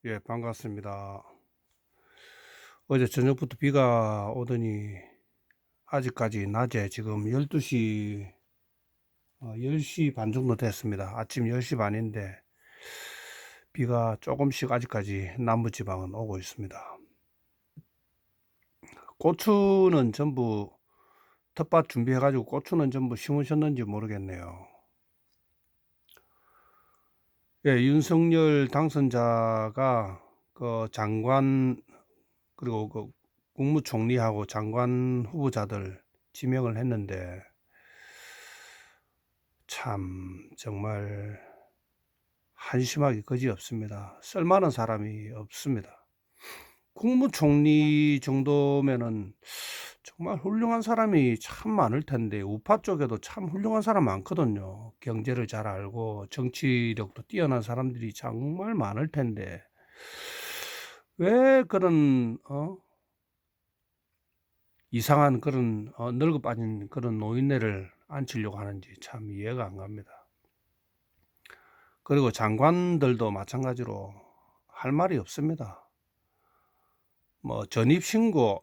예, 반갑습니다. 어제 저녁부터 비가 오더니 아직까지 낮에 지금 12시, 10시 반 정도 됐습니다. 아침 10시 반인데 비가 조금씩 아직까지 남부지방은 오고 있습니다. 고추는 전부 텃밭 준비해가지고 고추는 전부 심으셨는지 모르겠네요. 예, 윤석열 당선자가 그 장관 그리고 그 국무총리하고 장관 후보자들 지명을 했는데 참 정말 한심하기 그지없습니다. 쓸만한 사람이 없습니다. 국무총리 정도면은 정말 훌륭한 사람이 참 많을 텐데 우파 쪽에도 참 훌륭한 사람 많거든요. 경제를 잘 알고 정치력도 뛰어난 사람들이 정말 많을 텐데 왜 그런 이상한 그런 늙어 빠진 그런 노인네를 앉히려고 하는지 참 이해가 안 갑니다. 그리고 장관들도 마찬가지로 할 말이 없습니다. 뭐 전입 신고,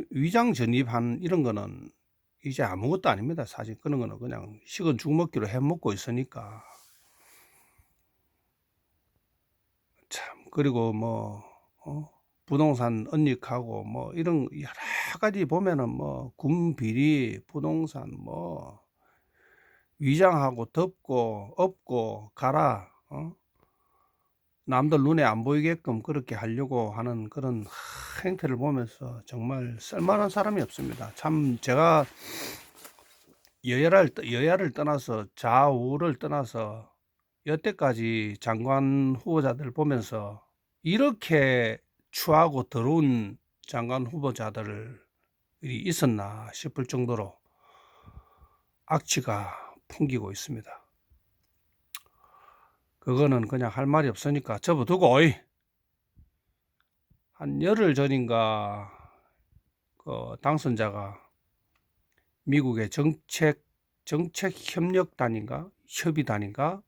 위장 전입한 이런 거는 이제 아무것도 아닙니다. 사실 그런 거는 그냥 식은 죽 먹기로 해 먹고 있으니까. 참, 그리고 뭐, 부동산 언닉하고 뭐 이런 여러 가지 보면은 뭐 군비리, 부동산 뭐 위장하고 덮고 엎고 가라. 남들 눈에 안 보이게끔 그렇게 하려고 하는 그런 행태를 보면서 정말 쓸만한 사람이 없습니다. 참 제가 여야를 떠나서 좌우를 떠나서 여태까지 장관 후보자들 보면서 이렇게 추하고 더러운 장관 후보자들이 있었나 싶을 정도로 악취가 풍기고 있습니다. 그거는 그냥 할 말이 없으니까 접어두고 한 열흘 전인가 그 당선자가 미국의 정책 협력단인가 협의단인가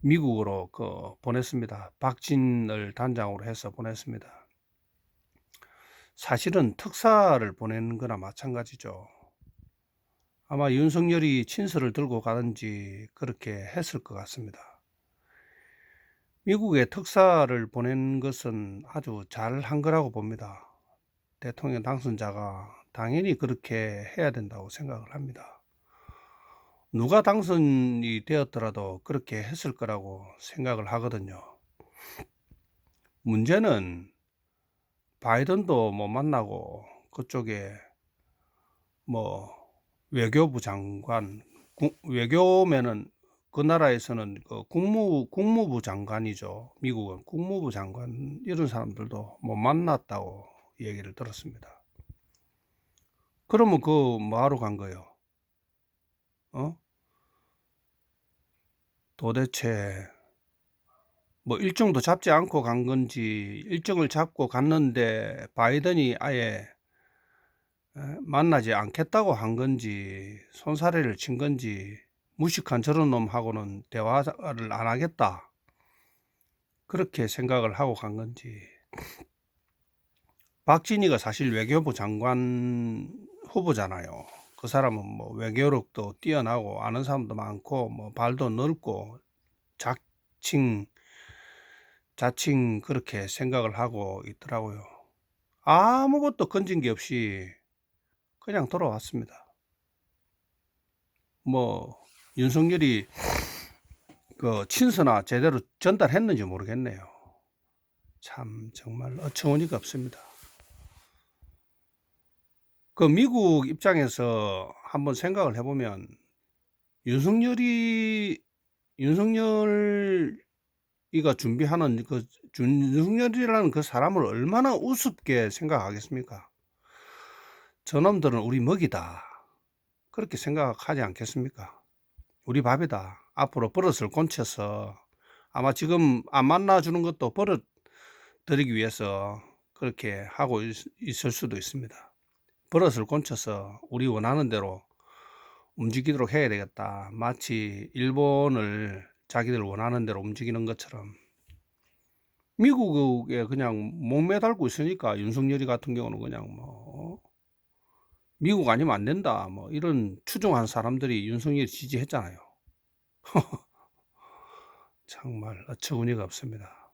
미국으로 그 보냈습니다. 박진을 단장으로 해서 보냈습니다. 사실은 특사를 보내는 거나 마찬가지죠. 아마 윤석열이 친서를 들고 가든지 그렇게 했을 것 같습니다. 미국에 특사를 보낸 것은 아주 잘한 거라고 봅니다. 대통령 당선자가 당연히 그렇게 해야 된다고 생각을 합니다. 누가 당선이 되었더라도 그렇게 했을 거라고 생각을 하거든요. 문제는 바이든도 못 만나고 그쪽에 뭐 외교부 장관, 외교면은 그 나라에서는 그 국무부 장관이죠. 미국은 국무부 장관 이런 사람들도 못 만났다고 얘기를 들었습니다. 그러면 그 뭐하러 간 거예요? 도대체 뭐 일정도 잡지 않고 간 건지 일정을 잡고 갔는데 바이든이 아예 만나지 않겠다고 한 건지 손사래를 친 건지 무식한 저런 놈하고는 대화를 안 하겠다 그렇게 생각을 하고 간 건지. 박진희가 사실 외교부 장관 후보잖아요. 그 사람은 뭐 외교력도 뛰어나고 아는 사람도 많고 뭐 발도 넓고 자칭 그렇게 생각을 하고 있더라고요. 아무것도 건진 게 없이 그냥 돌아왔습니다. 뭐 윤석열이 그 친서나 제대로 전달했는지 모르겠네요. 참 정말 어처구니가 없습니다. 그 미국 입장에서 한번 생각을 해보면 윤석열이가 준비하는 그 윤석열이라는 그 사람을 얼마나 우습게 생각하겠습니까? 저놈들은 우리 먹이다. 그렇게 생각하지 않겠습니까? 우리 밥이다. 앞으로 버릇을 고쳐서 아마 지금 안 만나주는 것도 버릇 들이기 위해서 그렇게 하고 있을 수도 있습니다. 버릇을 고쳐서 우리 원하는 대로 움직이도록 해야 되겠다. 마치 일본을 자기들 원하는 대로 움직이는 것처럼. 미국에 그냥 목매달고 있으니까 윤석열이 같은 경우는 그냥 뭐 "미국 아니면 안 된다." 뭐 이런 추종한 사람들이 윤석열 지지했잖아요. 정말 어처구니가 없습니다.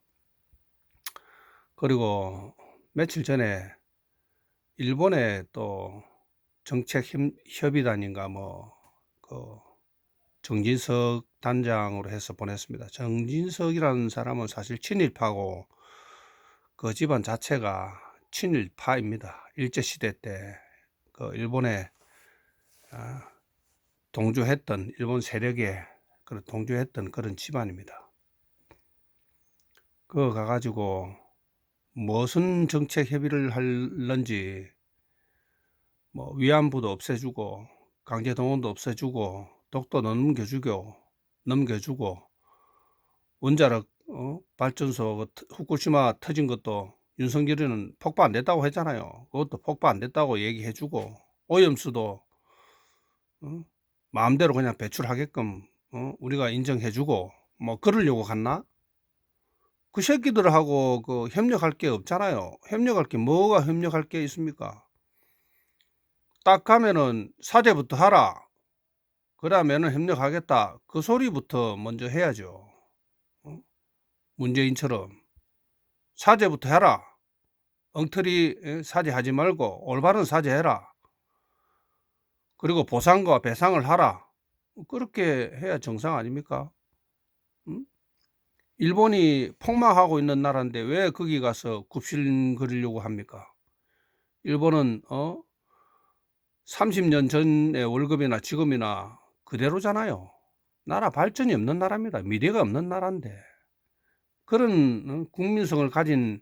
그리고 며칠 전에 일본의 또 정책 협의단인가 뭐 정진석 단장으로 해서 보냈습니다. 정진석이라는 사람은 사실 친일파고 그 집안 자체가 친일파입니다. 일제시대 때 일본에 동조했던 일본 세력에 동조했던 그런 집안입니다. 그거 가가지고 무슨 정책 협의를 할런지 뭐 위안부도 없애주고 강제동원도 없애주고 독도 넘겨주고 원자력 발전소 후쿠시마 터진 것도 윤석열이는 폭파 안 됐다고 했잖아요. 그것도 폭파 안 됐다고 얘기해주고 오염수도 마음대로 그냥 배출하게끔 우리가 인정해주고 뭐 그러려고 갔나? 그 새끼들하고 협력할 게 없잖아요. 협력할 게 뭐가 협력할 게 있습니까? 딱 가면은 사죄부터 하라. 그러면은 협력하겠다. 그 소리부터 먼저 해야죠. 문재인처럼 사죄부터 해라. 엉터리 사죄하지 말고 올바른 사죄해라. 그리고 보상과 배상을 하라. 그렇게 해야 정상 아닙니까? 일본이 폭망하고 있는 나라인데 왜 거기 가서 굽신거리려고 합니까? 일본은 30년 전의 월급이나 지금이나 그대로잖아요. 나라 발전이 없는 나라입니다. 미래가 없는 나라인데 그런 국민성을 가진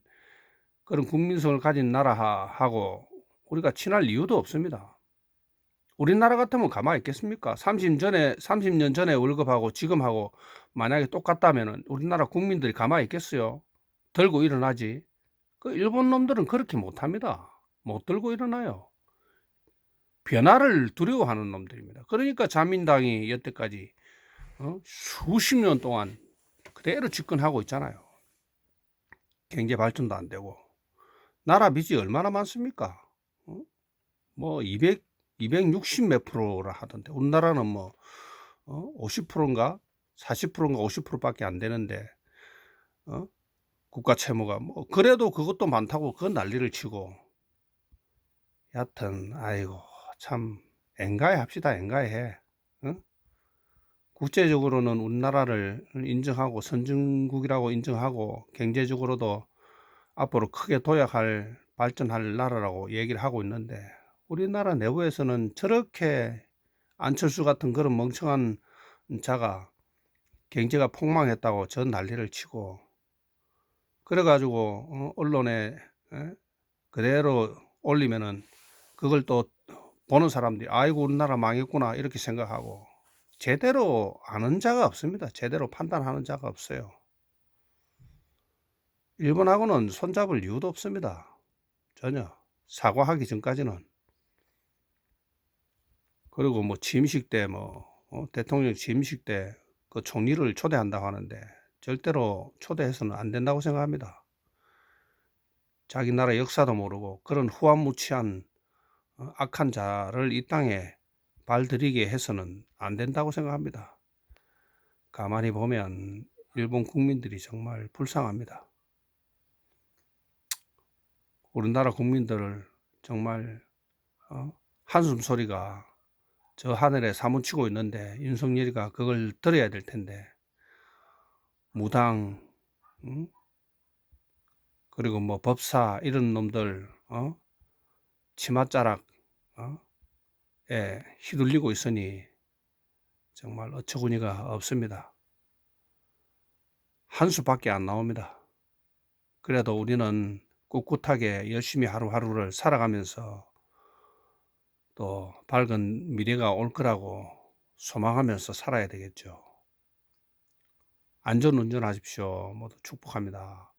나라하고 우리가 친할 이유도 없습니다. 우리나라 같으면 가만히 있겠습니까? 30년 전에 월급하고 지금하고 만약에 똑같다면은 우리나라 국민들이 가만히 있겠어요? 들고 일어나지. 그 일본 놈들은 그렇게 못합니다. 못 들고 일어나요. 변화를 두려워하는 놈들입니다. 그러니까 자민당이 여태까지 수십 년 동안 그대로 집권하고 있잖아요. 경제 발전도 안 되고 나라 빚이 얼마나 많습니까? 뭐 260 몇 프로라 하던데 우리나라는 뭐 50%인가 40%인가 50%밖에 안 되는데 국가 채무가 뭐 그래도 그것도 많다고 그건 난리를 치고 여하튼 아이고 참 엔가해 합시다. 엔가해. 국제적으로는 우리나라를 인정하고 선진국이라고 인정하고 경제적으로도 앞으로 크게 도약할 발전할 나라라고 얘기를 하고 있는데 우리나라 내부에서는 저렇게 안철수 같은 그런 멍청한 자가 경제가 폭망했다고 전 난리를 치고 그래 가지고 언론에 그대로 올리면은 그걸 또 보는 사람들이 '아이고 우리나라 망했구나.' 이렇게 생각하고 제대로 아는 자가 없습니다. 제대로 판단하는 자가 없어요. 일본하고는 손잡을 이유도 없습니다. 전혀. 사과하기 전까지는. 그리고 뭐 취임식 때 대통령 취임식 때 그 총리를 초대한다고 하는데 절대로 초대해서는 안 된다고 생각합니다. 자기 나라 역사도 모르고 그런 후한무치한 악한 자를 이 땅에 발들이게 해서는 안 된다고 생각합니다. 가만히 보면 일본 국민들이 정말 불쌍합니다. 우리나라 국민들을 정말 한숨 소리가 저 하늘에 사무치고 있는데 윤석열이가 그걸 들어야 될 텐데 무당 그리고 뭐 법사 이런 놈들 치맛자락 에 휘둘리고 있으니 정말 어처구니가 없습니다. 한 수밖에 안 나옵니다. 그래도 우리는 꿋꿋하게 열심히 하루하루를 살아가면서 또 밝은 미래가 올 거라고 소망하면서 살아야 되겠죠. 안전 운전하십시오. 모두 축복합니다.